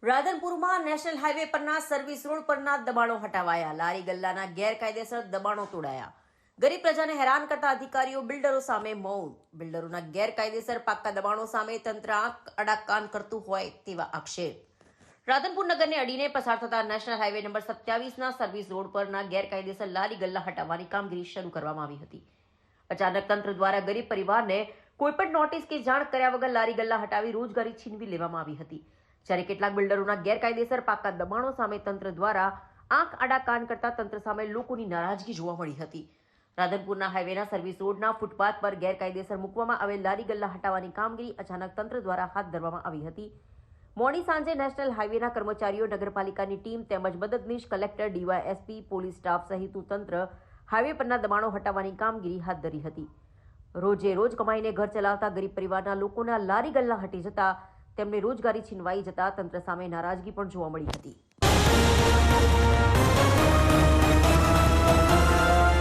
રાધનપુરમાં national highway પરના service road પરના દબાણો હટાવાયા. લારી ગલ્લાના ગેરકાયદેસર દબાણો તોડાયા. ગરીબ પ્રજાને હેરાન કરતા અધિકારીઓ બિલ્ડરો સામે મૌન. બિલ્ડરોના ગેરકાયદેસર પાકા દબાણો સામે તંત્ર આંખ આડા કાન કરતું હોય તેવા આક્ષેપ. રાધનપુર નગરને અડીને પસાર થતા નેશનલ હાઈવે નંબર 27ના સર્વિસ રોડ પરના ગેરકાયદેસર લારી ગલ્લા હટાવવાની કામગીરી શરૂ કરવામાં આવી હતી. અચાનક તંત્ર દ્વારા ગરીબ પરિવારને કોઈપણ નોટિસ કે જાણ કર્યા વગર લારી ગલ્લા હટાવી રોજગારી છીનવી લેવામાં આવી હતી. જ્યારે કેટલાક બિલ્ડરોના ગેરકાયદેસર પાકા દબાણો સામે તંત્ર દ્વારા આંખ આડા કાન કરતા તંત્ર સામે લોકોની નારાજગી જોવા મળી હતી. રાધનપુરના હાઈવેના સર્વિસ રોડના ફૂટપાથ પર ગેરકાયદેસર મૂકવામાં આવેલ લારી ગલ્લા હટાવવાની કામગીરી અચાનક તંત્ર દ્વારા હાથ ધરવામાં આવી હતી. મોડી સાંજે નેશનલ હાઈવેના કર્મચારીઓ, નગરપાલિકાની ટીમ તેમજ મદદનીશ કલેક્ટર, ડીવાયએસપી, પોલીસ સ્ટાફ સહિતનું તંત્ર હાઈવે પરના દબાણો હટાવવાની કામગીરી હાથ ધરી હતી. રોજે રોજ કમાઈને ઘર ચલાવતા ગરીબ પરિવારના લોકોના લારી ગલ્લા હટી જતા તેમને રોજગારી છીનવાઈ જતા તંત્ર સામે નારાજગી પણ જોવા મળી હતી.